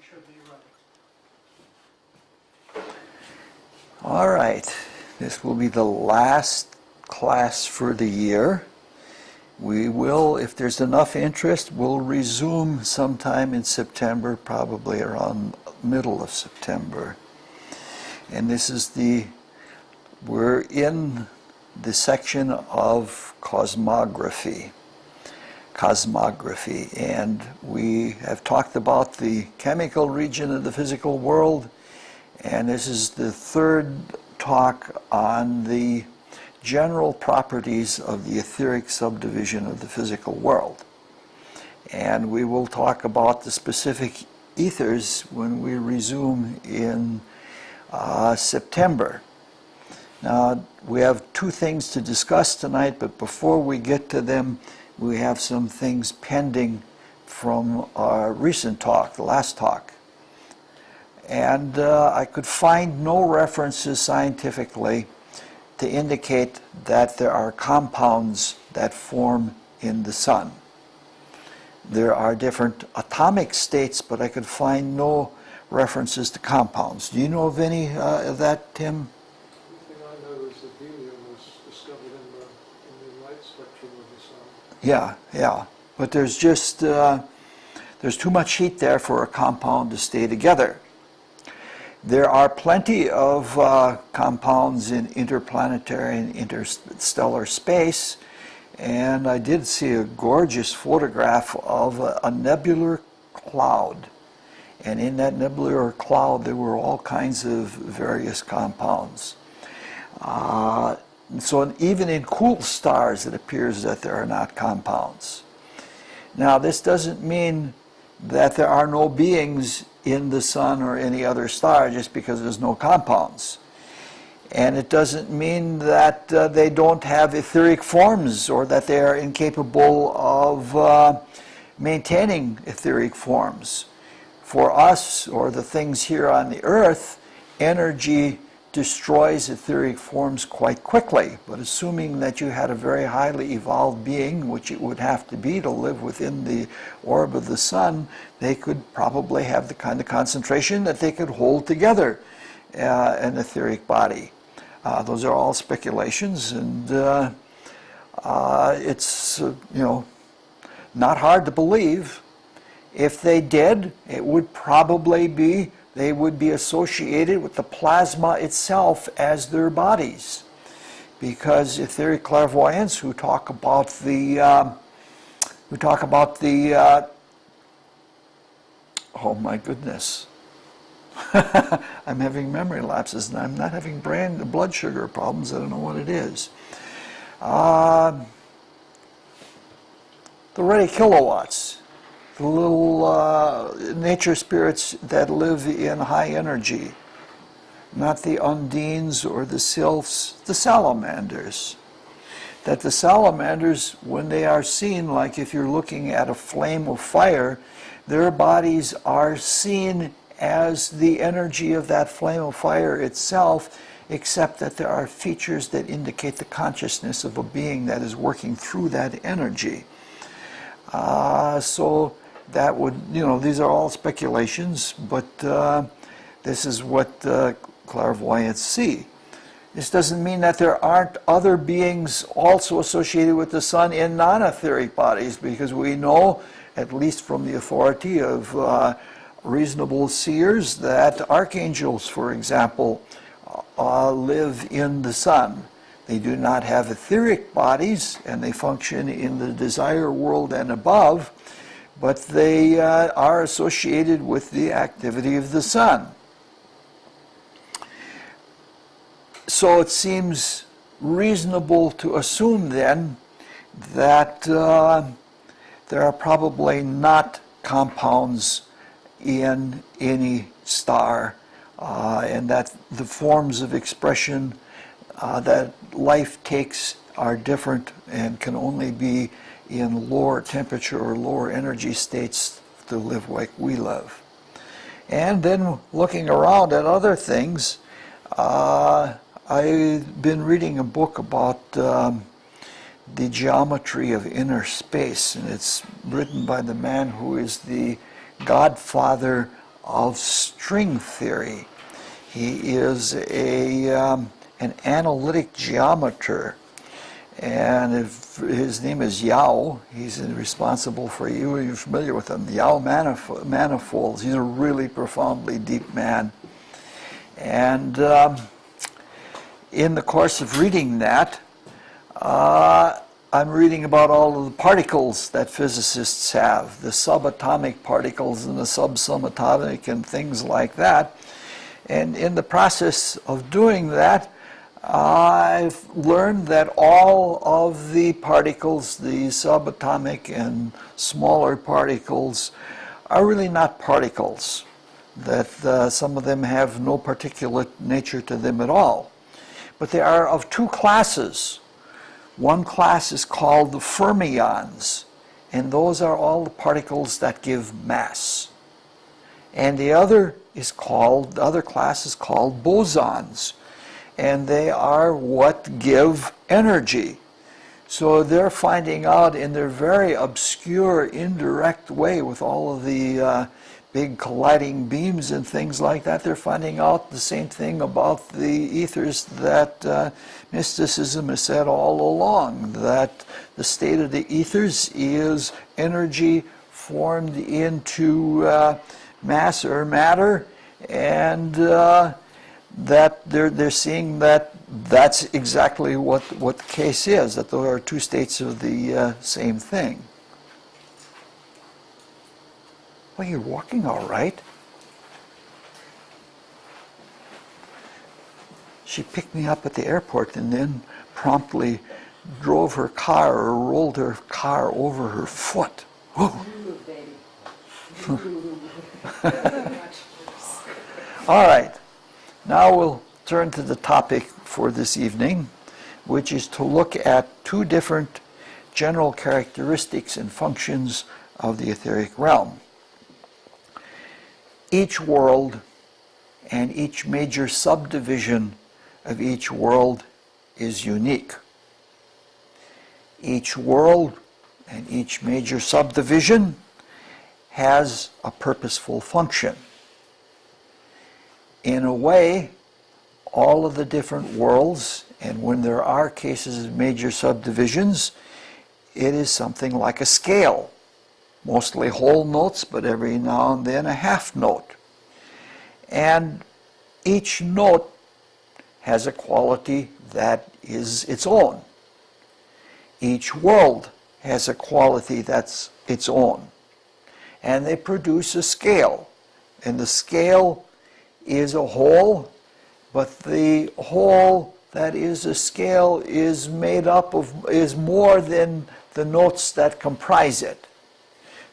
should be ready. All right. This will be the last class for the year. We will, if there's enough interest, we'll resume sometime in September, probably around middle of September. And this is we're in the section of cosmography, and we have talked about the chemical region of the physical world, and this is the third talk on the general properties of the etheric subdivision of the physical world. And we will talk about the specific ethers when we resume in September. Now, we have two things to discuss tonight, but before we get to them, we have some things pending from our recent talk, the last talk. And I could find no references scientifically to indicate that there are compounds that form in the sun. There are different atomic states, but I could find no references to compounds. Do you know of any of that, Tim? The thing I know is that helium was discovered in the light spectrum of the sun. Yeah. But there's just, there's too much heat there for a compound to stay together. There are plenty of compounds in interplanetary and interstellar space, and I did see a gorgeous photograph of a nebular cloud. And in that nebular cloud, there were all kinds of various compounds. So even in cool stars, it appears that there are not compounds. Now, this doesn't mean that there are no beings in the sun or any other star just because there's no compounds. And it doesn't mean that they don't have etheric forms or that they are incapable of maintaining etheric forms. For us, or the things here on the earth, energy destroys etheric forms quite quickly. But assuming that you had a very highly evolved being, which it would have to be to live within the orb of the sun, they could probably have the kind of concentration that they could hold together an etheric body. Those are all speculations, and it's not hard to believe. If they did, it would probably be, they would be associated with the plasma itself as their bodies. Because etheric clairvoyants who talk about the, oh my goodness. I'm having memory lapses, and I'm not having blood sugar problems. I don't know what it is. The Redi kilowatts. The little nature spirits that live in high energy, not the undines or the sylphs, the salamanders. That the salamanders, when they are seen, like if you're looking at a flame of fire, their bodies are seen as the energy of that flame of fire itself, except that there are features that indicate the consciousness of a being that is working through that energy. So that would, these are all speculations, but this is what clairvoyants see. This doesn't mean that there aren't other beings also associated with the sun in non-etheric bodies, because we know, at least from the authority of reasonable seers, that archangels, for example, live in the sun. They do not have etheric bodies, and they function in the desire world and above, but they are associated with the activity of the sun. So it seems reasonable to assume then that there are probably not compounds in any star, and that the forms of expression that life takes are different and can only be in lower temperature or lower energy states to live like we live. And then looking around at other things, I've been reading a book about the geometry of inner space, and it's written by the man who is the godfather of string theory. He is an analytic geometer, and his name is Yao. He's responsible for, you're familiar with him, the Yao manifolds. He's a really profoundly deep man. And in the course of reading that, I'm reading about all of the particles that physicists have, the subatomic particles and the subatomic and things like that. And in the process of doing that, I've learned that all of the particles, the subatomic and smaller particles, are really not particles, that some of them have no particulate nature to them at all. But they are of two classes. One class is called the fermions, and those are all the particles that give mass. And the other class is called bosons, and they are what give energy. So they're finding out in their very obscure, indirect way, with all of the big colliding beams and things like that, they're finding out the same thing about the ethers that mysticism has said all along, that the state of the ethers is energy formed into mass or matter, and that they're seeing that that's exactly what the case is, that there are two states of the same thing. Well, you're walking all right. She picked me up at the airport and then promptly drove her car or rolled her car over her foot. Whoa. All right. Now we'll turn to the topic for this evening, which is to look at two different general characteristics and functions of the etheric realm. Each world and each major subdivision of each world is unique. Each world and each major subdivision has a purposeful function. In a way, all of the different worlds, and when there are cases of major subdivisions, it is something like a scale. Mostly whole notes, but every now and then a half note. And each note has a quality that is its own. Each world has a quality that's its own. And they produce a scale. And the scale is a whole, but the whole that is a scale is made up of, is more than the notes that comprise it.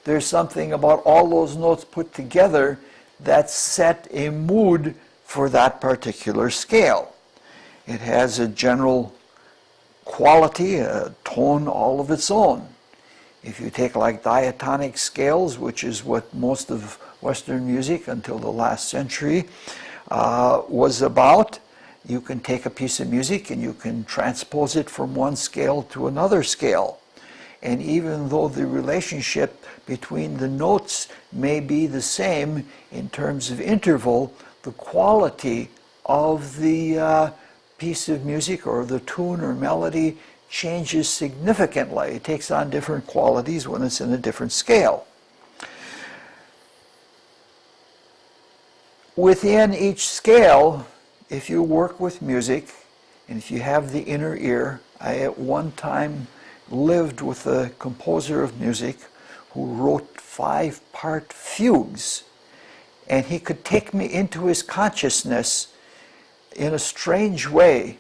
There's something about all those notes put together that set a mood for that particular scale. It has a general quality, a tone all of its own. If you take like diatonic scales, which is what most of Western music until the last century was about, you can take a piece of music and you can transpose it from one scale to another scale. And even though the relationship between the notes may be the same in terms of interval, the quality of the piece of music or the tune or melody changes significantly. It takes on different qualities when it's in a different scale. Within each scale, if you work with music, and if you have the inner ear, I at one time lived with a composer of music who wrote 5-part fugues, and he could take me into his consciousness in a strange way.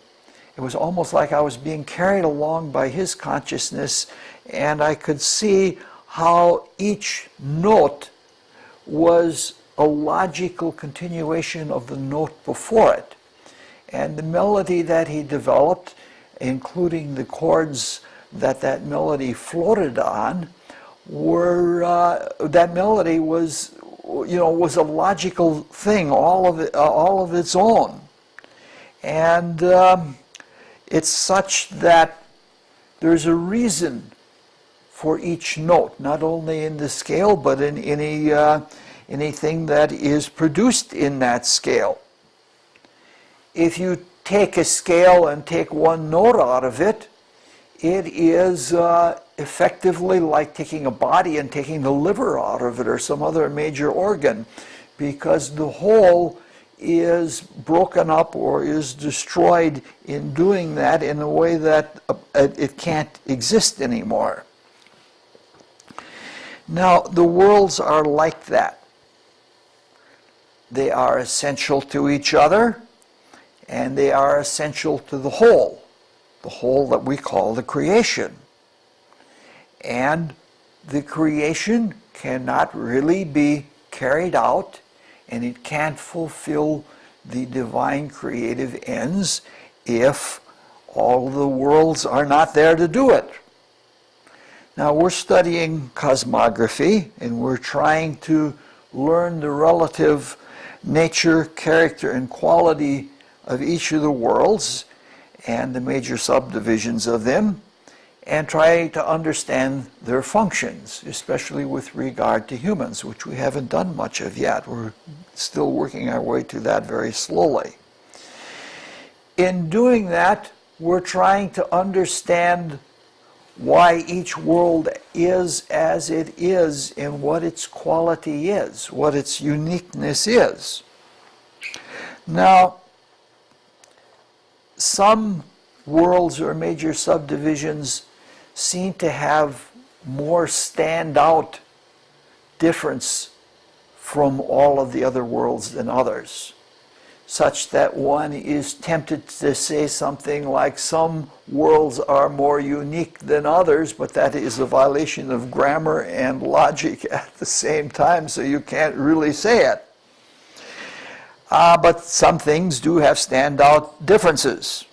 It was almost like I was being carried along by his consciousness, and I could see how each note was a logical continuation of the note before it. And the melody that he developed, including the chords that melody floated on, that melody was, was a logical thing, all of its own. And it's such that there's a reason for each note, not only in the scale, but in anything that is produced in that scale. If you take a scale and take one note out of it, it is effectively like taking a body and taking the liver out of it or some other major organ, because the whole is broken up or is destroyed in doing that in a way that it can't exist anymore. Now, the worlds are like that. They are essential to each other, and they are essential to the whole that we call the creation. And the creation cannot really be carried out, and it can't fulfill the divine creative ends if all the worlds are not there to do it. Now, we're studying cosmography, and we're trying to learn the relative nature, character, and quality of each of the worlds and the major subdivisions of them, and try to understand their functions, especially with regard to humans, which we haven't done much of yet. We're still working our way to that very slowly. In doing that, we're trying to understand why each world is as it is and what its quality is, what its uniqueness is. Now, some worlds or major subdivisions seem to have more standout difference from all of the other worlds than others, such that one is tempted to say something like some worlds are more unique than others, but that is a violation of grammar and logic at the same time, so you can't really say it. But some things do have standout differences.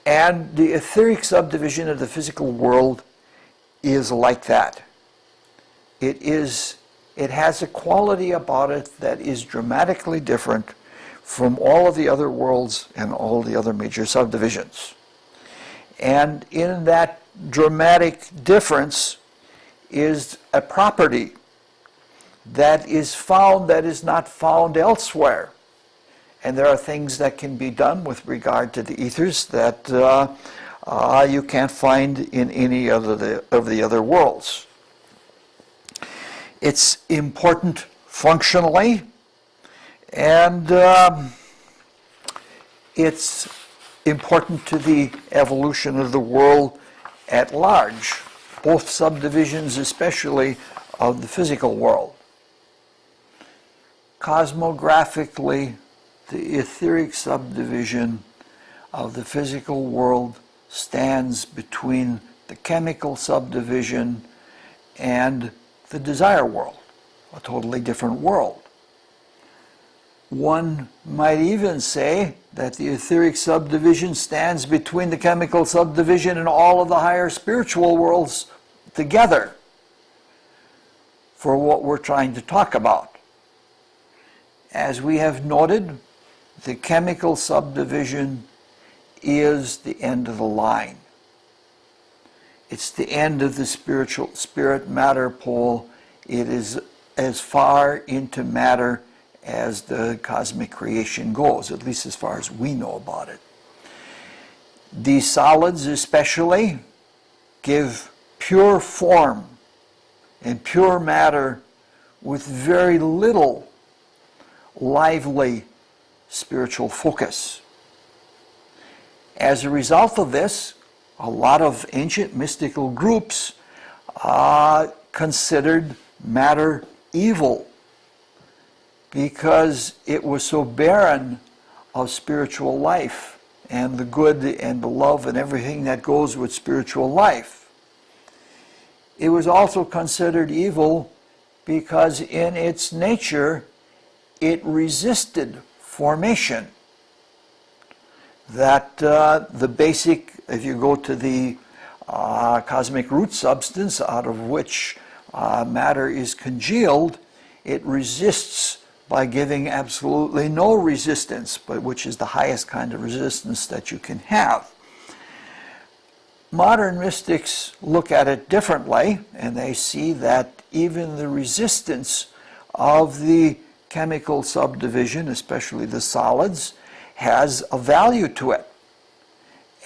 And the etheric subdivision of the physical world is like that. It has a quality about it that is dramatically different from all of the other worlds and all the other major subdivisions. And in that dramatic difference is a property that is found that is not found elsewhere. And there are things that can be done with regard to the ethers that you can't find in any of the other worlds. It's important functionally, and it's important to the evolution of the world at large, both subdivisions especially of the physical world. Cosmographically, the etheric subdivision of the physical world stands between the chemical subdivision and the desire world, a totally different world. One might even say that the etheric subdivision stands between the chemical subdivision and all of the higher spiritual worlds together for what we're trying to talk about. As we have noted, the chemical subdivision is the end of the line. It's the end of the spiritual spirit-matter pole. It is as far into matter as the cosmic creation goes, at least as far as we know about it. These solids especially give pure form and pure matter with very little lively spiritual focus. As a result of this, a lot of ancient mystical groups considered matter evil because it was so barren of spiritual life and the good and the love and everything that goes with spiritual life. It was also considered evil because in its nature it resisted formation. That the basic, if you go to the cosmic root substance out of which matter is congealed, it resists by giving absolutely no resistance, but which is the highest kind of resistance that you can have. Modern mystics look at it differently, and they see that even the resistance of the chemical subdivision, especially the solids, has a value to it.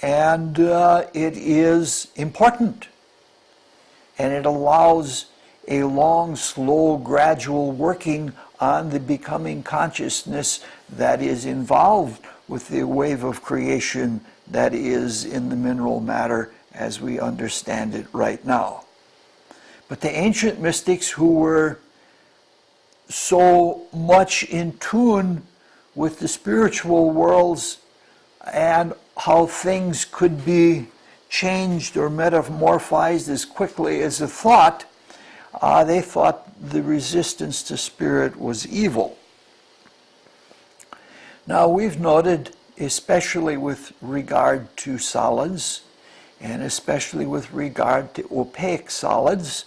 And it is important. And it allows a long, slow, gradual working on the becoming consciousness that is involved with the wave of creation that is in the mineral matter as we understand it right now. But the ancient mystics, who were so much in tune with the spiritual worlds and how things could be changed or metamorphized as quickly as a thought, they thought the resistance to spirit was evil. Now, we've noted, especially with regard to solids, and especially with regard to opaque solids,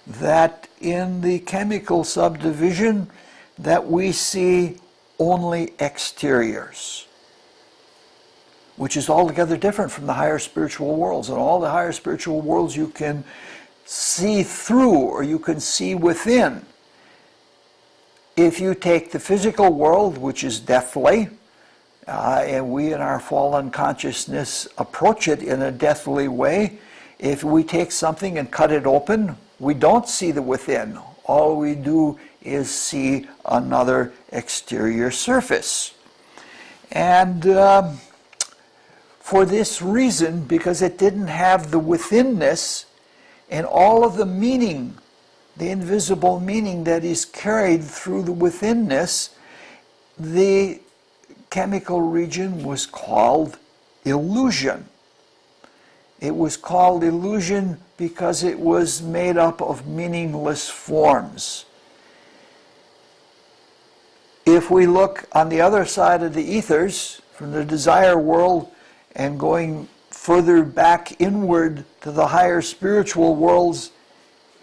that in the chemical subdivision that we see only exteriors, which is altogether different from the higher spiritual worlds. In all the higher spiritual worlds you can see through, or you can see within. If you take the physical world, which is deathly, and we in our fallen consciousness approach it in a deathly way, if we take something and cut it open, we don't see the within. All we do is see another exterior surface. And for this reason, because it didn't have the withinness and all of the meaning, the invisible meaning that is carried through the withinness, the chemical region was called illusion. It was called illusion because it was made up of meaningless forms. If we look on the other side of the ethers, from the desire world, and going further back inward to the higher spiritual worlds,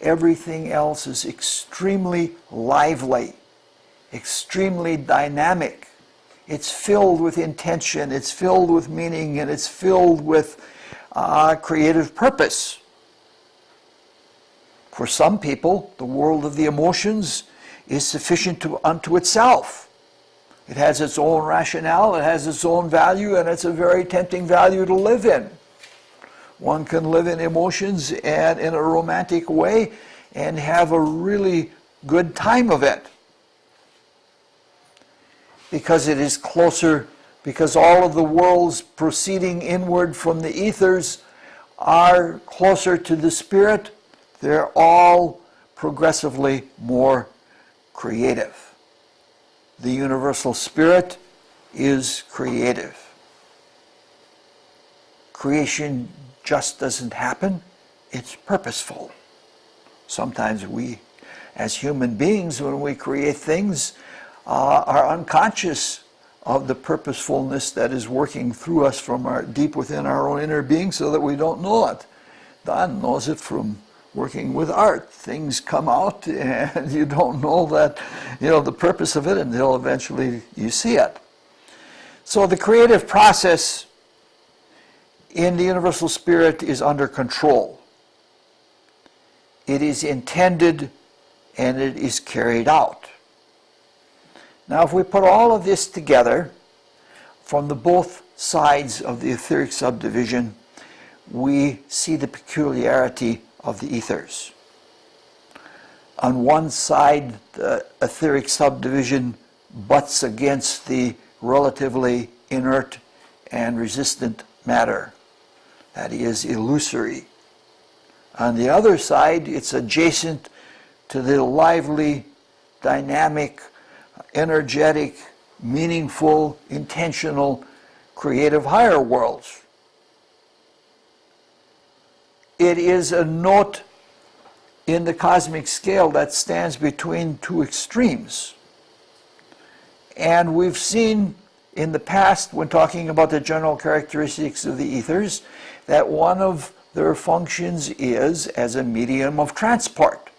everything else is extremely lively, extremely dynamic. It's filled with intention, it's filled with meaning, and it's filled with creative purpose. For some people, the world of the emotions is sufficient unto itself. It has its own rationale, it has its own value, and it's a very tempting value to live in. One can live in emotions and in a romantic way and have a really good time of it. Because it is closer, because all of the worlds proceeding inward from the ethers are closer to the spirit, they're all progressively more creative. The universal spirit is creative. Creation just doesn't happen, it's purposeful. Sometimes we, as human beings, when we create things, are unconscious of the purposefulness that is working through us from our deep within our own inner being, so that we don't know it. Don knows it from working with art. Things come out and you don't know that, the purpose of it until eventually you see it. So the creative process in the universal spirit is under control. It is intended and it is carried out. Now, if we put all of this together from the both sides of the etheric subdivision, we see the peculiarity of the ethers. On one side, the etheric subdivision butts against the relatively inert and resistant matter, that is illusory. On the other side, it's adjacent to the lively, dynamic, energetic, meaningful, intentional, creative higher worlds. It is a note in the cosmic scale that stands between two extremes. And we've seen in the past, when talking about the general characteristics of the ethers, that one of their functions is as a medium of transport,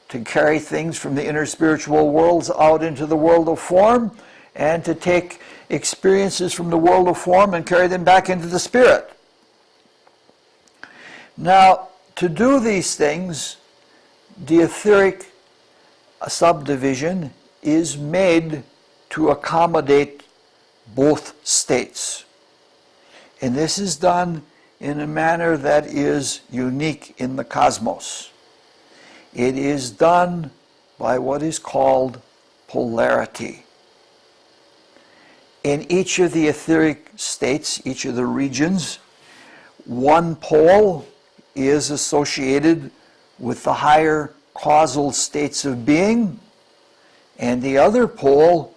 to carry things from the inner spiritual worlds out into the world of form, and to take experiences from the world of form and carry them back into the spirit. Now, to do these things, the etheric subdivision is made to accommodate both states. And this is done in a manner that is unique in the cosmos. It is done by what is called polarity. In each of the etheric states, each of the regions, one pole is associated with the higher causal states of being, and the other pole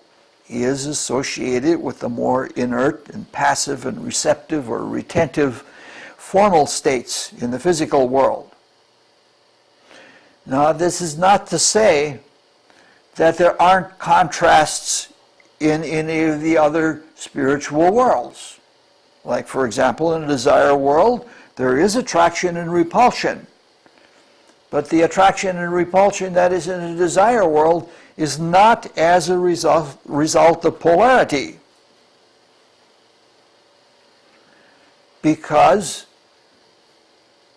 is associated with the more inert and passive and receptive or retentive formal states in the physical world. Now, this is not to say that there aren't contrasts in any of the other spiritual worlds. Like, for example, in a desire world, there is attraction and repulsion. But the attraction and repulsion that is in a desire world is not as a result of polarity. Because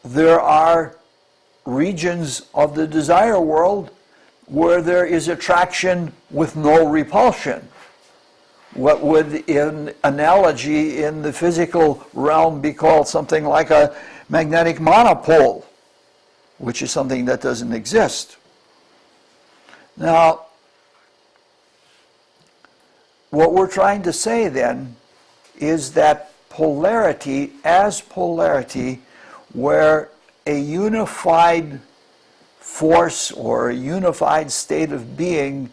there are regions of the desire world where there is attraction with no repulsion. What would, in analogy in the physical realm, be called something like a magnetic monopole, which is something that doesn't exist. Now, what we're trying to say then is that polarity, as polarity, where a unified force or a unified state of being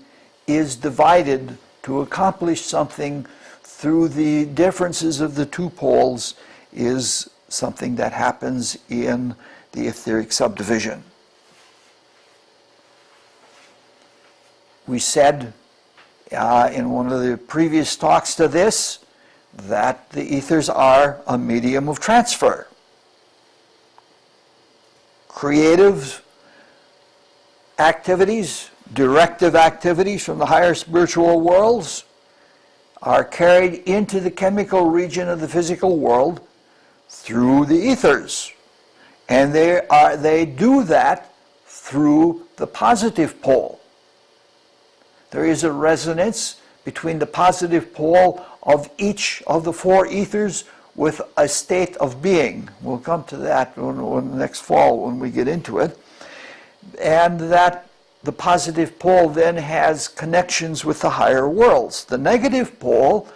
is divided to accomplish something through the differences of the two poles, is something that happens in the etheric subdivision. We said in one of the previous talks to this that the ethers are a medium of transfer. Creative activities, directive activities from the higher spiritual worlds are carried into the chemical region of the physical world through the ethers. And they do that through the positive pole. There is a resonance between the positive pole of each of the four ethers with a state of being. We'll come to that when next fall when we get into it. And that the positive pole then has connections with the higher worlds. The negative pole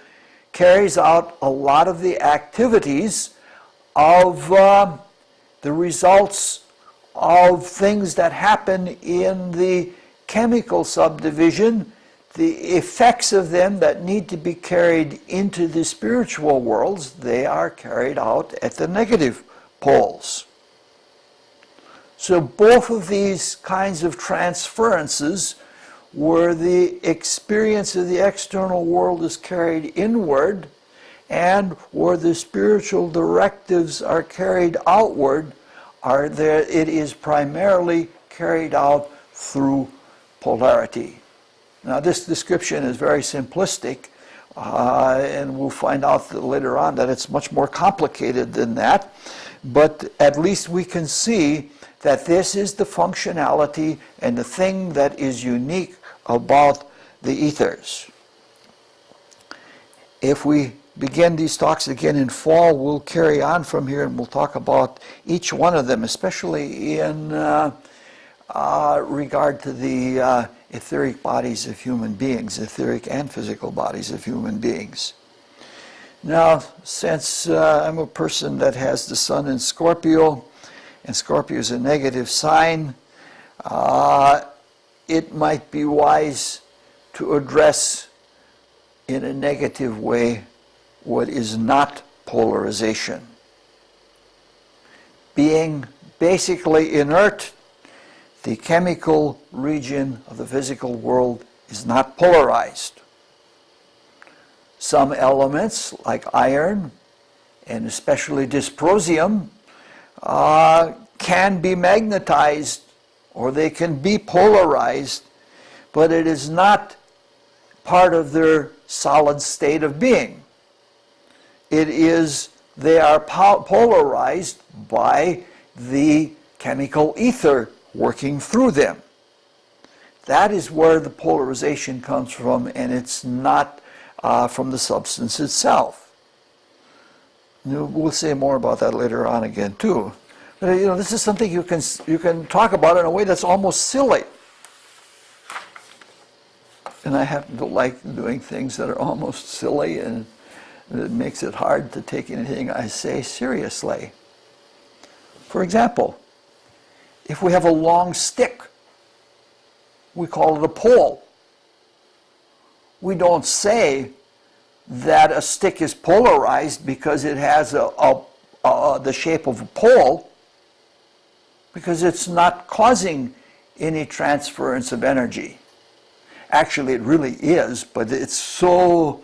carries out a lot of the activities of the results of things that happen in the chemical subdivision, the effects of them that need to be carried into the spiritual worlds, they are carried out at the negative poles. So both of these kinds of transferences, where the experience of the external world is carried inward and where the spiritual directives are carried outward, it is primarily carried out through polarity. Now, this description is very simplistic, and we'll find out later on that it's much more complicated than that, but at least we can see that this is the functionality and the thing that is unique about the ethers. If we begin these talks again in fall, we'll carry on from here and we'll talk about each one of them, especially in regard to the etheric bodies of human beings, etheric and physical bodies of human beings. Now, since I'm a person that has the sun in Scorpio, and Scorpio is a negative sign, it might be wise to address in a negative way what is not polarization. Being basically inert, the chemical region of the physical world is not polarized. Some elements, like iron, and especially dysprosium, can be magnetized or they can be polarized, but it is not part of their solid state of being. They are polarized by the chemical ether working through them. That is where the polarization comes from, and it's not from the substance itself. We'll say more about that later on again too. But this is something you can talk about in a way that's almost silly. And I happen to like doing things that are almost silly, and it makes it hard to take anything I say seriously. For example, if we have a long stick, we call it a pole. We don't say that a stick is polarized because it has the shape of a pole, because it's not causing any transference of energy. Actually, it really is, but it's so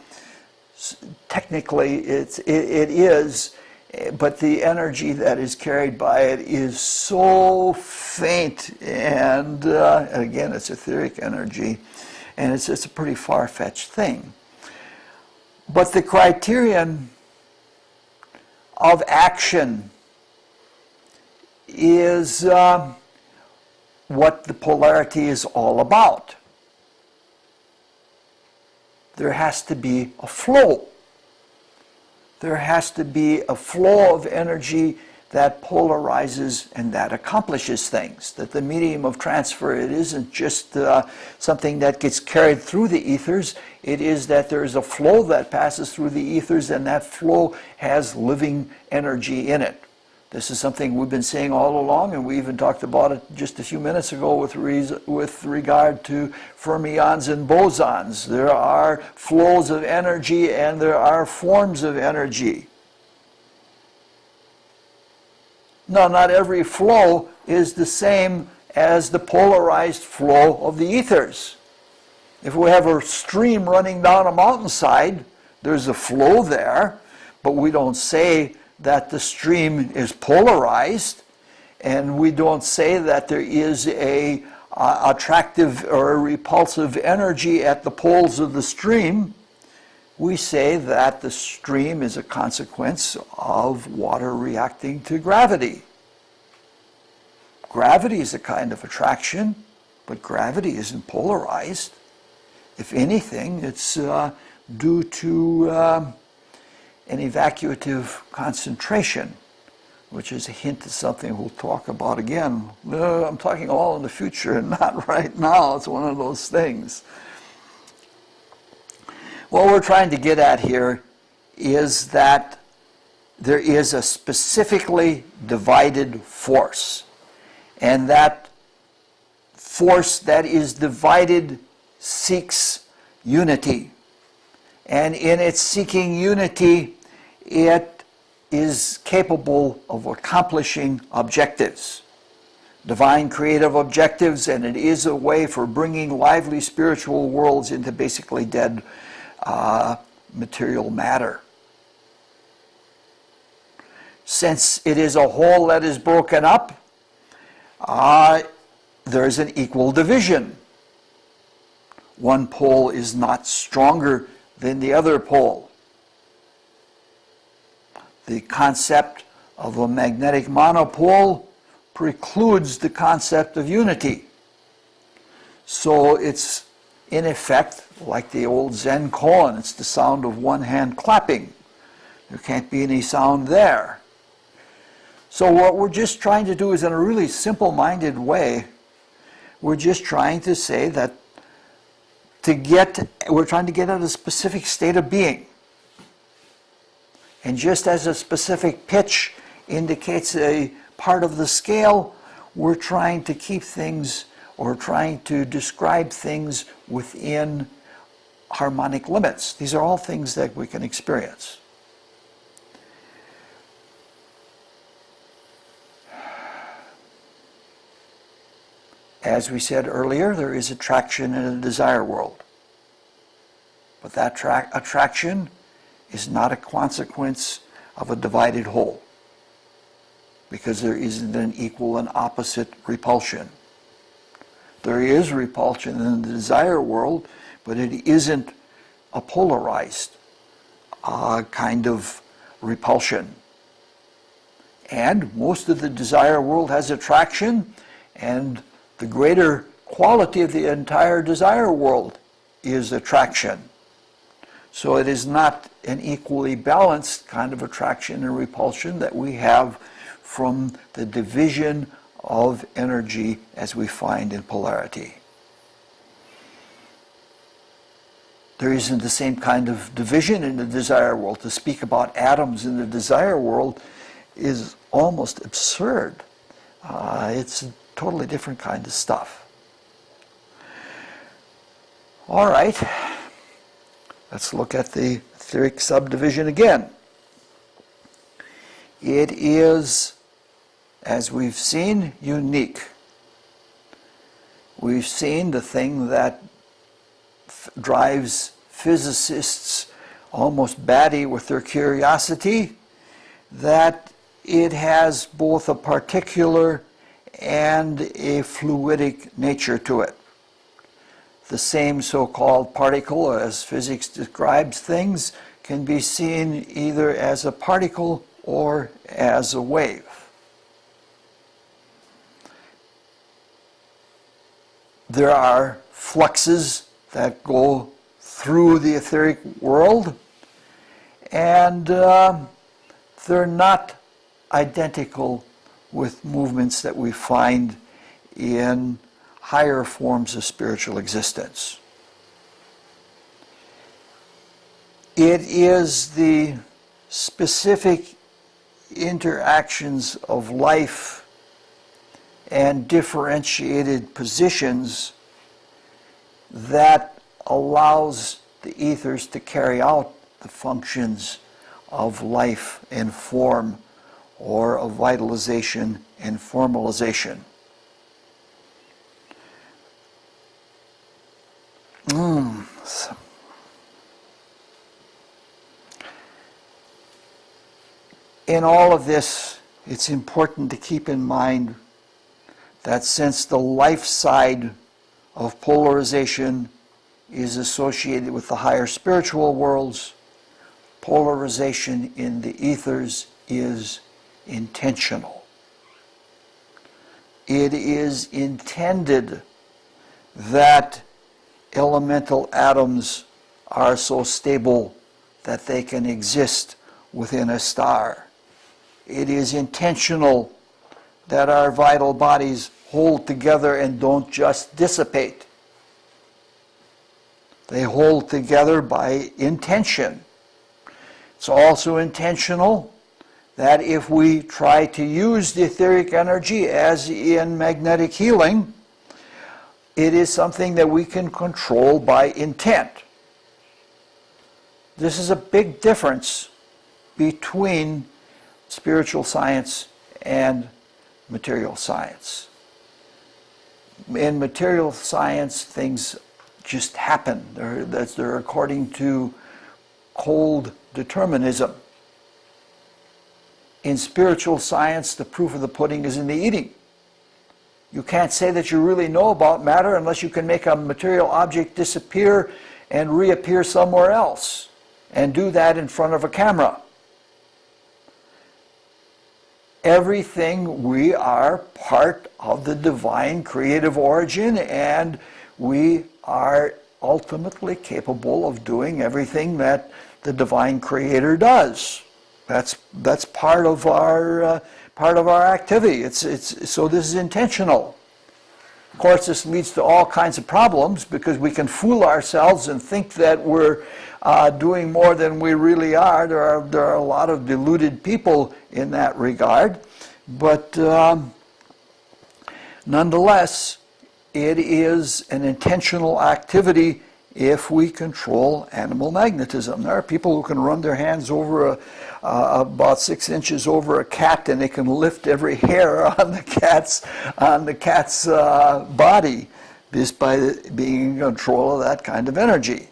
technically it is, but the energy that is carried by it is so faint, and again, it's etheric energy, and it's a pretty far-fetched thing. But the criterion of action is what the polarity is all about. There has to be a flow. There has to be a flow of energy that polarizes and that accomplishes things. That the medium of transfer, it isn't just something that gets carried through the ethers. It is that there is a flow that passes through the ethers, and that flow has living energy in it. This is something we've been saying all along, and we even talked about it just a few minutes ago with regard to fermions and bosons. There are flows of energy and there are forms of energy. Now, not every flow is the same as the polarized flow of the ethers. If we have a stream running down a mountainside, there's a flow there, but we don't say that the stream is polarized, and we don't say that there is a attractive or a repulsive energy at the poles of the stream. We say that the stream is a consequence of water reacting to gravity. Gravity is a kind of attraction, but gravity isn't polarized. If anything, it's due to an evacuative concentration, which is a hint to something we'll talk about again. I'm talking all in the future and not right now. It's one of those things. What we're trying to get at here is that there is a specifically divided force, and that force that is divided seeks unity. And in its seeking unity, it is capable of accomplishing objectives, divine creative objectives, and it is a way for bringing lively spiritual worlds into basically dead material matter. Since it is a whole that is broken up, there is an equal division. One pole is not stronger than the other pole. The concept of a magnetic monopole precludes the concept of unity. So it's, in effect, like the old Zen koan, it's the sound of one hand clapping. There can't be any sound there. So what we're just trying to do is, in a really simple-minded way, we're just trying to say that we're trying to get at a specific state of being. And just as a specific pitch indicates a part of the scale, we're trying to keep things, or trying to describe things within harmonic limits. These are all things that we can experience. As we said earlier, there is attraction in a desire world. But that attraction is not a consequence of a divided whole, because there isn't an equal and opposite repulsion. There is repulsion in the desire world, but it isn't a polarized kind of repulsion. And most of the desire world has attraction, and the greater quality of the entire desire world is attraction. So it is not an equally balanced kind of attraction and repulsion that we have from the division of energy as we find in polarity. There isn't the same kind of division in the desire world. To speak about atoms in the desire world is almost absurd. It's a totally different kind of stuff. All right, let's look at the etheric subdivision again. It is, as we've seen, unique. We've seen the thing that drives physicists almost batty with their curiosity, that it has both a particular and a fluidic nature to it. The same so-called particle, as physics describes things, can be seen either as a particle or as a wave. There are fluxes that go through the etheric world, and they're not identical with movements that we find in higher forms of spiritual existence. It is the specific interactions of life and differentiated positions that allows the ethers to carry out the functions of life and form, or of vitalization and formalization. In all of this, it's important to keep in mind that since the life side of polarization is associated with the higher spiritual worlds, polarization in the ethers is intentional. It is intended that elemental atoms are so stable that they can exist within a star. It is intentional that our vital bodies hold together and don't just dissipate. They hold together by intention. It's also intentional that if we try to use the etheric energy, as in magnetic healing, it is something that we can control by intent. This is a big difference between spiritual science and material science. In material science, things just happen. They're according to cold determinism. In spiritual science, the proof of the pudding is in the eating. You can't say that you really know about matter unless you can make a material object disappear and reappear somewhere else, and do that in front of a camera. Everything, we are part of the divine creative origin, and we are ultimately capable of doing everything that the divine creator does. That's part of our activity. So this is intentional. Of course, this leads to all kinds of problems because we can fool ourselves and think that we're doing more than we really are. There are a lot of deluded people in that regard, but nonetheless, it is an intentional activity if we control animal magnetism. There are people who can run their hands over about 6 inches over a cat, and they can lift every hair on the cat's body just by being in control of that kind of energy.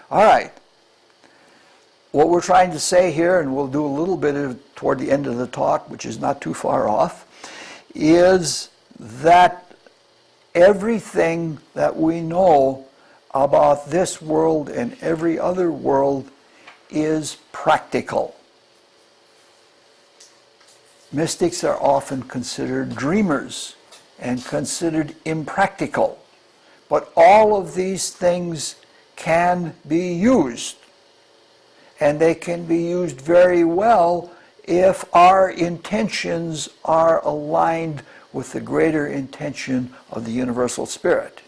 All right. What we're trying to say here, and we'll do a little bit of toward the end of the talk, which is not too far off, is that everything that we know about this world and every other world is practical. Mystics are often considered dreamers and considered impractical. But all of these things can be used, and they can be used very well if our intentions are aligned with the greater intention of the universal spirit.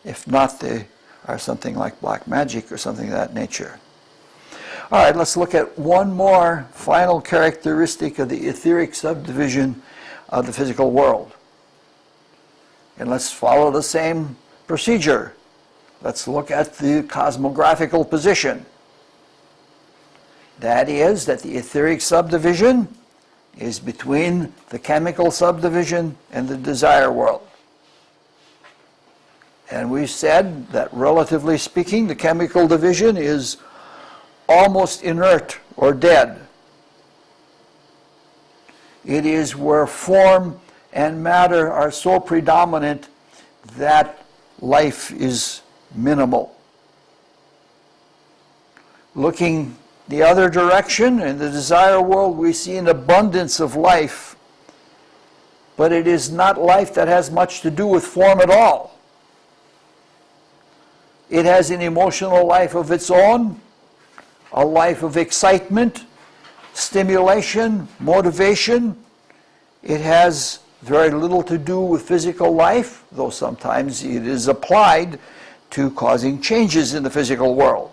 If not, they are something like black magic or something of that nature. All right, let's look at one more final characteristic of the etheric subdivision of the physical world. And let's follow the same procedure. Let's look at the cosmographical position. That is, that the etheric subdivision is between the chemical subdivision and the desire world. And we've said that, relatively speaking, the chemical division is almost inert or dead. It is where form and matter are so predominant that life is minimal. Looking the other direction, in the desire world, we see an abundance of life, but it is not life that has much to do with form at all. It has an emotional life of its own, a life of excitement, stimulation, motivation. It has very little to do with physical life, though sometimes it is applied to causing changes in the physical world.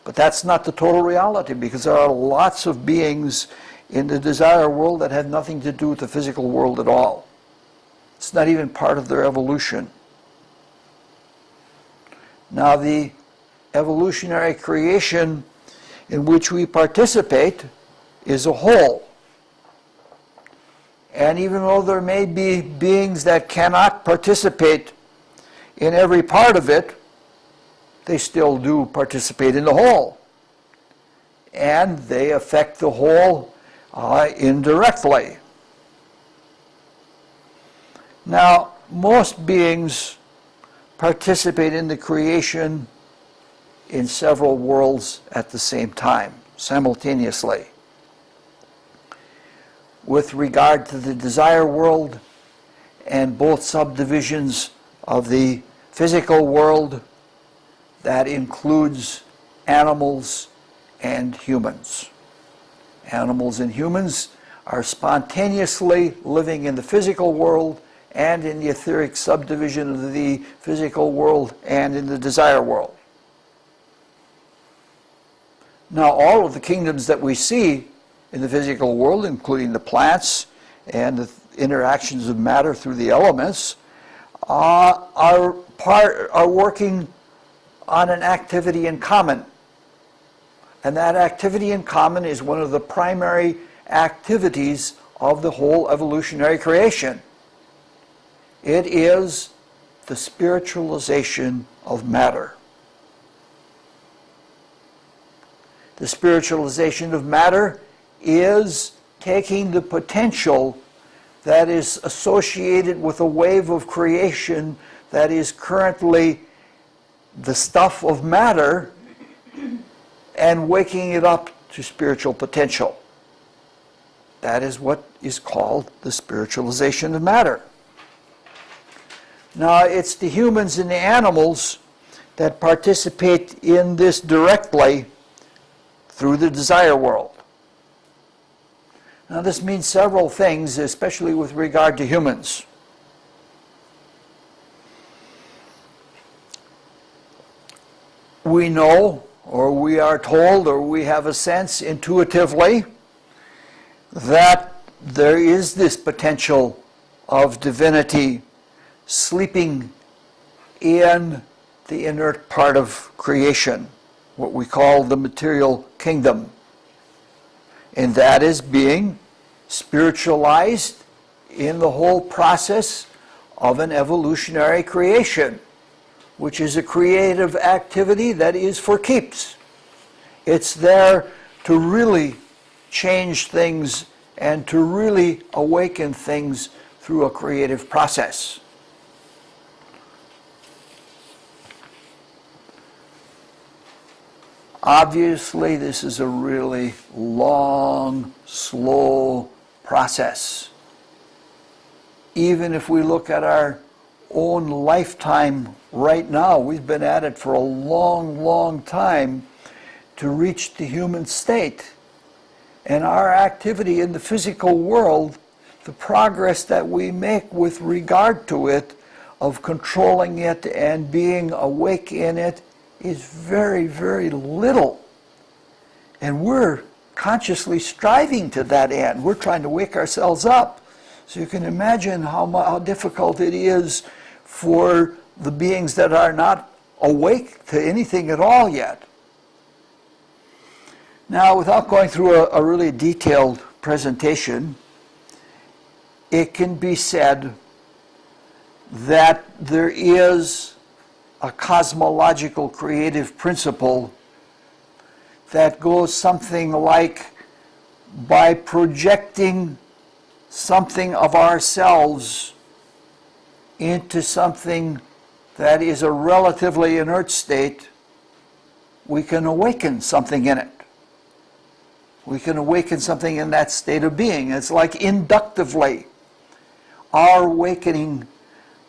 But that's not the total reality, because there are lots of beings in the desire world that have nothing to do with the physical world at all. It's not even part of their evolution. Now, the evolutionary creation in which we participate is a whole. And even though there may be beings that cannot participate in every part of it, they still do participate in the whole. And they affect the whole indirectly. Now, most beings participate in the creation in several worlds at the same time, simultaneously. With regard to the desire world and both subdivisions of the physical world, that includes animals and humans. Animals and humans are spontaneously living in the physical world and in the etheric subdivision of the physical world and in the desire world. Now, all of the kingdoms that we see in the physical world, including the plants and the interactions of matter through the elements, are working on an activity in common. And that activity in common is one of the primary activities of the whole evolutionary creation. It is the spiritualization of matter. The spiritualization of matter is taking the potential that is associated with a wave of creation that is currently the stuff of matter and waking it up to spiritual potential. That is what is called the spiritualization of matter. Now, it's the humans and the animals that participate in this directly through the desire world. Now, this means several things, especially with regard to humans. We know, or we are told, or we have a sense intuitively that there is this potential of divinity sleeping in the inert part of creation, what we call the material kingdom. And that is being spiritualized in the whole process of an evolutionary creation, which is a creative activity that is for keeps. It's there to really change things and to really awaken things through a creative process. Obviously, this is a really long, slow process. even if we look at our own lifetime right now, we've been at it for a long, long time to reach the human state. And our activity in the physical world, the progress that we make with regard to it, of controlling it and being awake in it, is very, very little. And we're consciously striving to that end. We're trying to wake ourselves up. So you can imagine how difficult it is for the beings that are not awake to anything at all yet. Now, without going through a really detailed presentation, it can be said that there is a cosmological creative principle that goes something like, by projecting something of ourselves into something that is a relatively inert state, we can awaken something in it. We can awaken something in that state of being. It's like inductively. Our awakening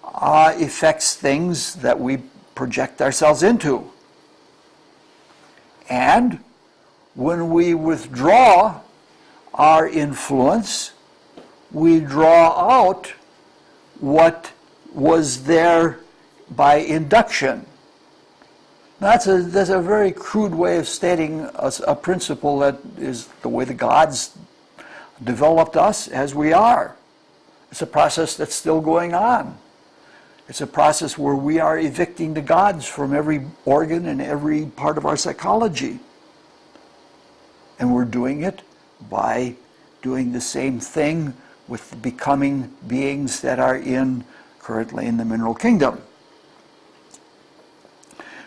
affects things that we project ourselves into. And when we withdraw our influence, we draw out what was there by induction. That's a very crude way of stating a principle that is the way the gods developed us as we are. It's a process that's still going on. It's a process where we are evicting the gods from every organ and every part of our psychology. And we're doing it by doing the same thing with becoming beings that are currently in the mineral kingdom.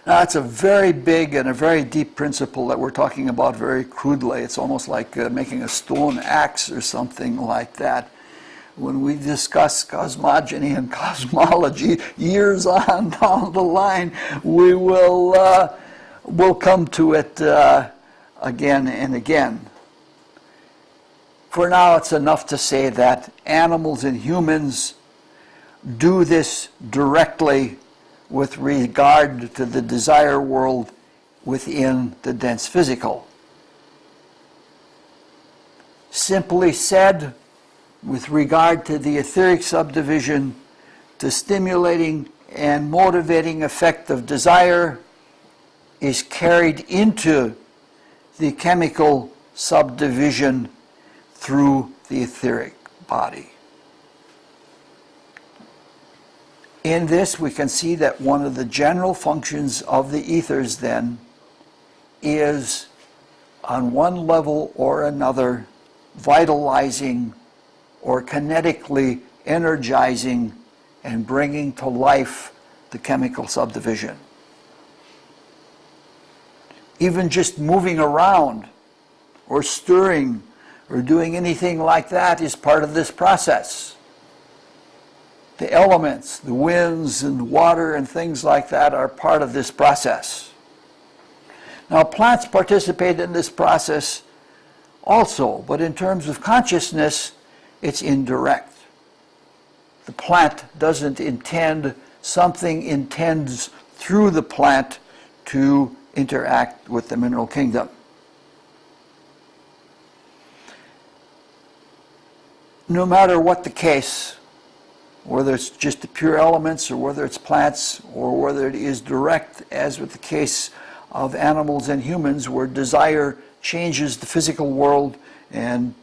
Now, it's a very big and a very deep principle that we're talking about very crudely. It's almost like making a stone axe or something like that. When we discuss cosmogony and cosmology years on down the line, we will we'll come to it again and again. For now, it's enough to say that animals and humans do this directly with regard to the desire world within the dense physical. Simply said, with regard to the etheric subdivision, the stimulating and motivating effect of desire is carried into the chemical subdivision through the etheric body. In this, we can see that one of the general functions of the ethers then is, on one level or another, vitalizing or kinetically energizing and bringing to life the chemical subdivision. Even just moving around or stirring or doing anything like that is part of this process. The elements, the winds and water and things like that are part of this process. Now, plants participate in this process also, but in terms of consciousness, it's indirect. The plant doesn't intend, something intends through the plant to interact with the mineral kingdom. No matter what the case, whether it's just the pure elements or whether it's plants or whether it is direct, as with the case of animals and humans, where desire changes the physical world and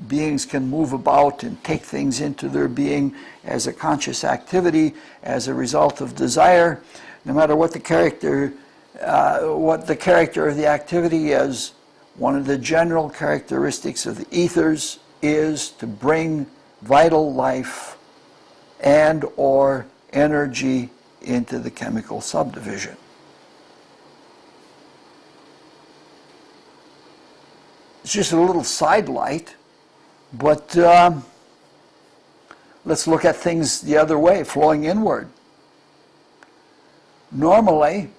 beings can move about and take things into their being as a conscious activity as a result of desire. No matter what the character of the activity is, one of the general characteristics of the ethers is to bring vital life and or energy into the chemical subdivision. It's just a little sidelight, but let's look at things the other way, flowing inward. Normally,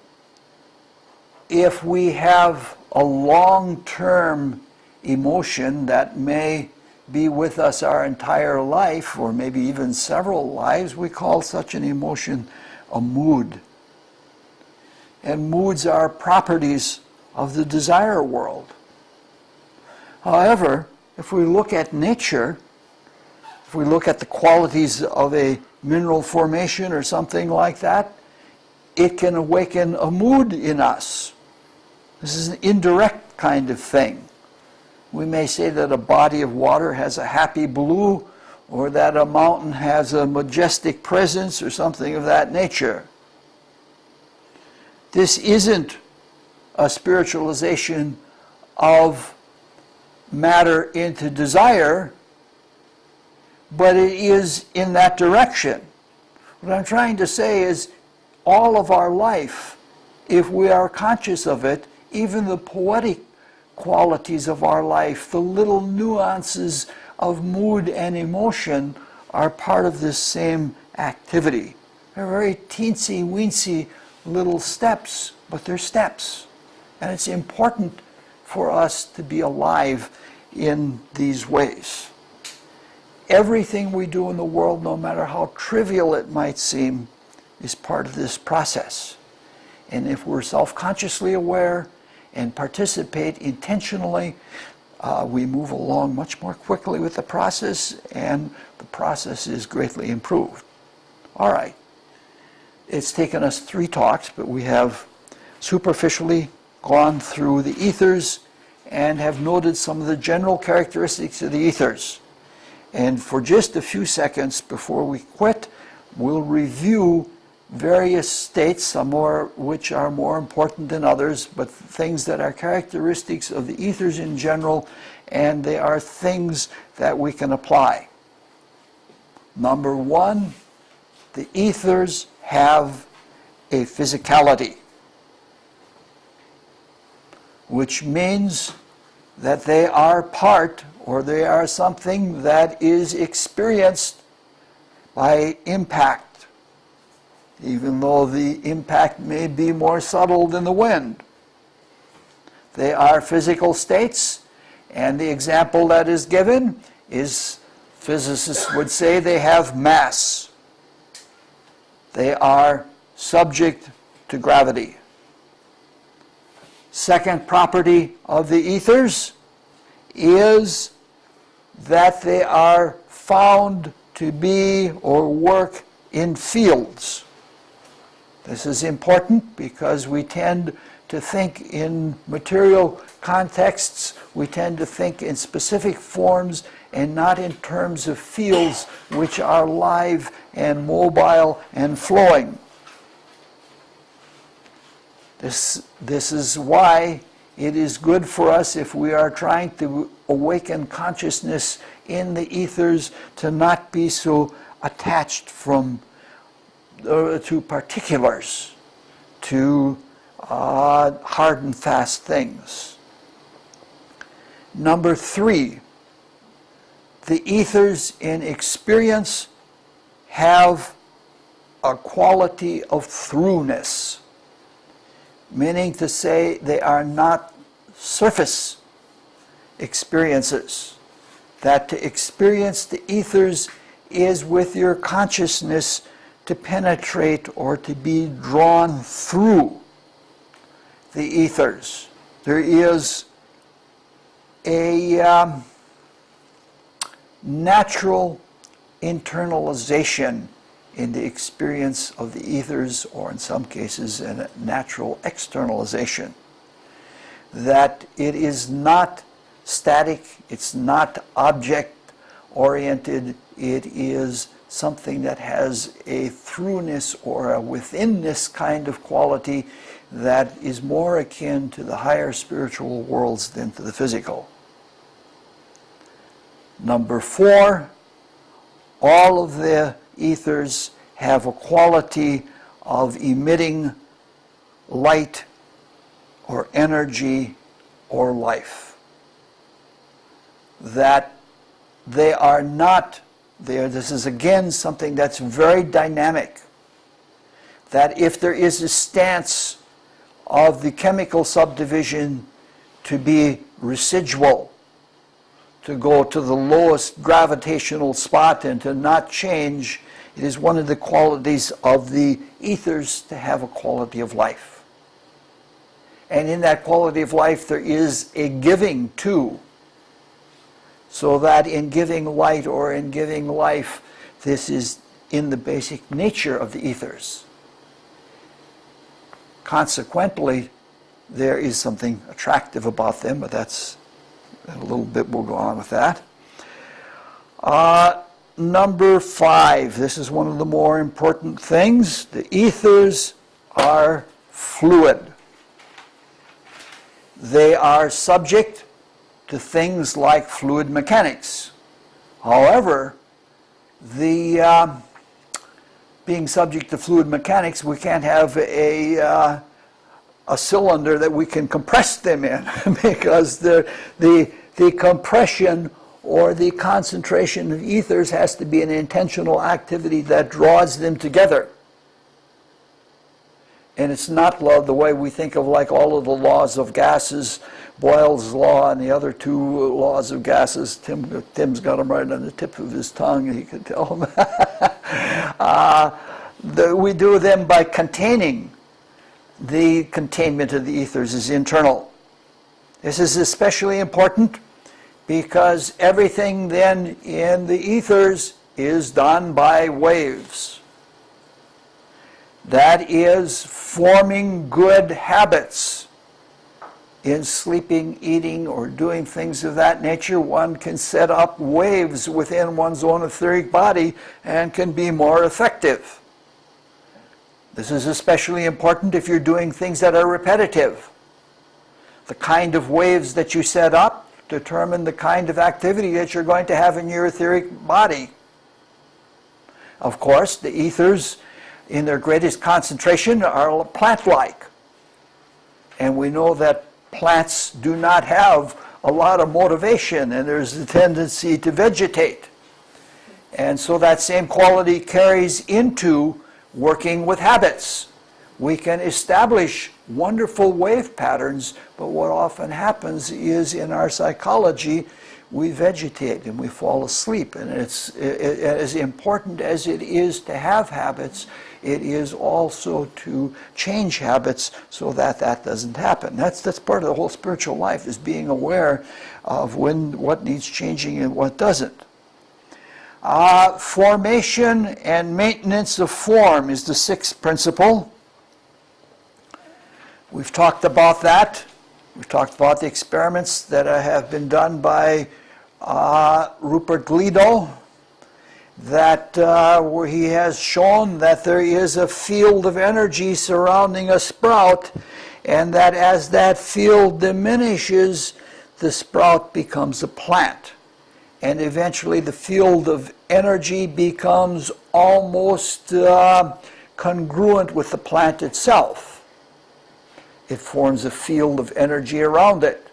if we have a long-term emotion that may be with us our entire life, or maybe even several lives, we call such an emotion a mood. And moods are properties of the desire world. However, if we look at nature, if we look at the qualities of a mineral formation or something like that, it can awaken a mood in us. This is an indirect kind of thing. We may say that a body of water has a happy blue, or that a mountain has a majestic presence, or something of that nature. This isn't a spiritualization of matter into desire, but it is in that direction. What I'm trying to say is all of our life, if we are conscious of it, even the poetic qualities of our life, the little nuances of mood and emotion are part of this same activity. They're very teensy-weensy little steps, but they're steps. And it's important for us to be alive in these ways. Everything we do in the world, no matter how trivial it might seem, is part of this process. And if we're self-consciously aware and participate intentionally, we move along much more quickly with the process, and the process is greatly improved. All right. It's taken us 3 talks, but we have superficially gone through the ethers and have noted some of the general characteristics of the ethers. And for just a few seconds before we quit, we'll review various states, some more which are more important than others, but things that are characteristics of the ethers in general, and they are things that we can apply. Number 1, the ethers have a physicality, which means that they are part, or they are something that is experienced by impact, even though the impact may be more subtle than the wind. They are physical states, and the example that is given is, physicists would say, they have mass. They are subject to gravity. Second property of the ethers is that they are found to be or work in fields. This is important because we tend to think in material contexts, we tend to think in specific forms and not in terms of fields which are live and mobile and flowing. This is why it is good for us, if we are trying to awaken consciousness in the ethers, to not be so attached to particulars, to hard and fast things. Number 3, the ethers in experience have a quality of throughness, meaning to say they are not surface experiences. That to experience the ethers is with your consciousness to penetrate or to be drawn through the ethers. There is a natural internalization in the experience of the ethers, or in some cases a natural externalization. That it is not static, it's not object-oriented, it is something that has a throughness or a withinness kind of quality that is more akin to the higher spiritual worlds than to the physical. Number 4, all of the ethers have a quality of emitting light or energy or life. That they are not there. This is again something that's very dynamic. That if there is a stance of the chemical subdivision to be residual, to go to the lowest gravitational spot and to not change. It is one of the qualities of the ethers to have a quality of life. And in that quality of life there is a giving too. So that in giving light or in giving life, this is in the basic nature of the ethers. Consequently, there is something attractive about them, but that's a little bit, we'll go on with that. Number 5, this is one of the more important things. The ethers are fluid. They are subject to things like fluid mechanics. However, being subject to fluid mechanics, we can't have a cylinder that we can compress them in because the compression or the concentration of ethers has to be an intentional activity that draws them together. And it's not the way we think of like all of the laws of gases, Boyle's law and the other 2 laws of gases. Tim's got them right on the tip of his tongue, he could tell them. We do them by containing. The containment of the ethers is internal. This is especially important because everything then in the ethers is done by waves. That is forming good habits. In sleeping, eating, or doing things of that nature, one can set up waves within one's own etheric body and can be more effective. This is especially important if you're doing things that are repetitive. The kind of waves that you set up determine the kind of activity that you're going to have in your etheric body. Of course, the ethers in their greatest concentration are plant-like. And we know that plants do not have a lot of motivation, and there's a tendency to vegetate. And so that same quality carries into working with habits. We can establish wonderful wave patterns, but what often happens is in our psychology, we vegetate and we fall asleep. And it's as important as it is to have habits, it is also to change habits so that that doesn't happen. That's part of the whole spiritual life, is being aware of what needs changing and what doesn't. Formation and maintenance of form is the 6th principle. We've talked about that. We've talked about the experiments that have been done by Rupert Gleadow, that where he has shown that there is a field of energy surrounding a sprout, and that as that field diminishes, the sprout becomes a plant. And eventually the field of energy becomes almost congruent with the plant itself. It forms a field of energy around it.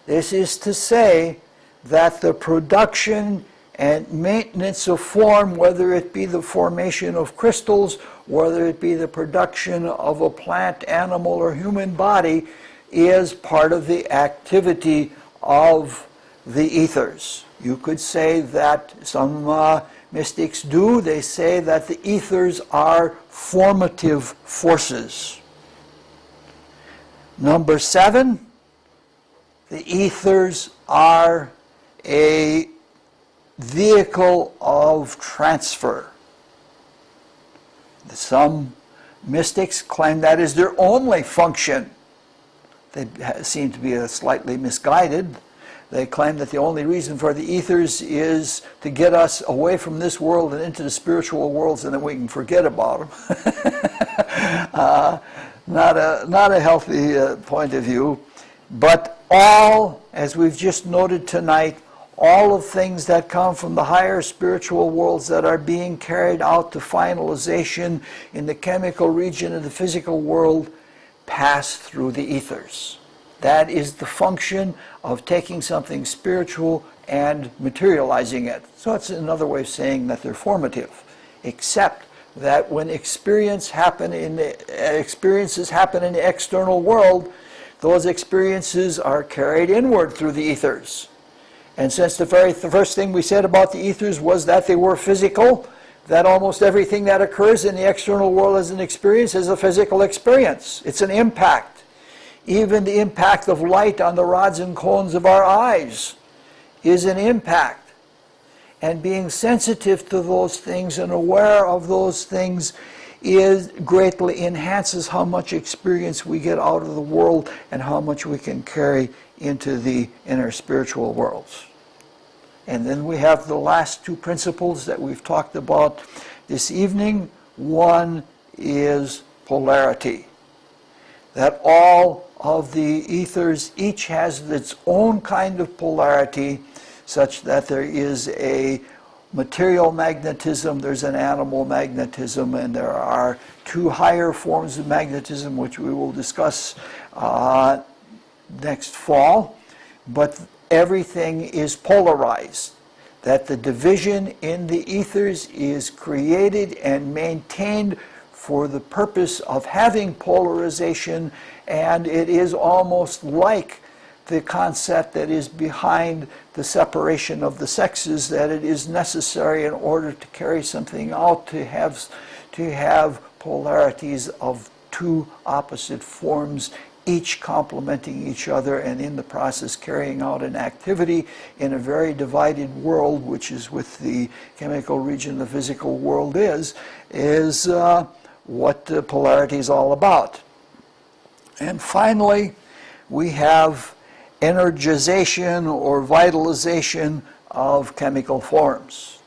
This is to say that the production and maintenance of form, whether it be the formation of crystals, whether it be the production of a plant, animal, or human body, is part of the activity of the ethers. You could say that some mystics do. They say that the ethers are formative forces. Number 7, the ethers are a vehicle of transfer. Some mystics claim that is their only function. They seem to be slightly misguided. They claim that the only reason for the ethers is to get us away from this world and into the spiritual worlds, and then we can forget about them. Not a healthy point of view. But all, as we've just noted tonight, all of things that come from the higher spiritual worlds that are being carried out to finalization in the chemical region of the physical world pass through the ethers. That is the function of taking something spiritual and materializing it. So it's another way of saying that they're formative, except that when experiences happen in the external world, those experiences are carried inward through the ethers. And since the first thing we said about the ethers was that they were physical, that almost everything that occurs in the external world as an experience is a physical experience. It's an impact. Even the impact of light on the rods and cones of our eyes is an impact. And being sensitive to those things and aware of those things greatly enhances how much experience we get out of the world and how much we can carry into the inner spiritual worlds. And then we have the last two principles that we've talked about this evening. One is polarity. That all of the ethers each has its own kind of polarity, such that there is a material magnetism, there's an animal magnetism, and there are two higher forms of magnetism, which we will discuss next fall. But everything is polarized. That the division in the ethers is created and maintained for the purpose of having polarization, and it is almost like the concept that is behind the separation of the sexes, that it is necessary in order to carry something out to have polarities of two opposite forms, each complementing each other, and in the process carrying out an activity in a very divided world, which is with the chemical region the physical world is what the polarity is all about. And finally, we have energization or vitalization of chemical forms.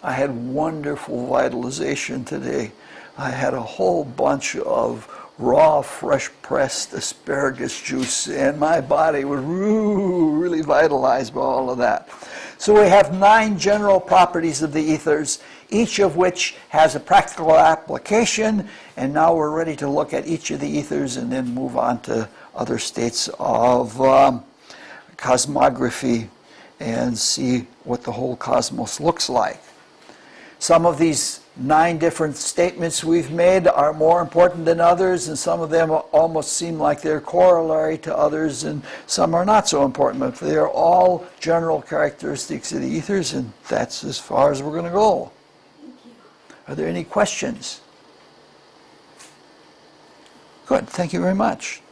I had wonderful vitalization today. I had a whole bunch of raw, fresh pressed asparagus juice, and my body was really vitalized by all of that. So we have 9 general properties of the ethers, each of which has a practical application, and now we're ready to look at each of the ethers and then move on to other states of cosmography and see what the whole cosmos looks like. Some of these 9 different statements we've made are more important than others, and some of them almost seem like they're corollary to others, and some are not so important, but they're all general characteristics of the ethers, and that's as far as we're going to go. Thank you. Are there any questions? Good, thank you very much.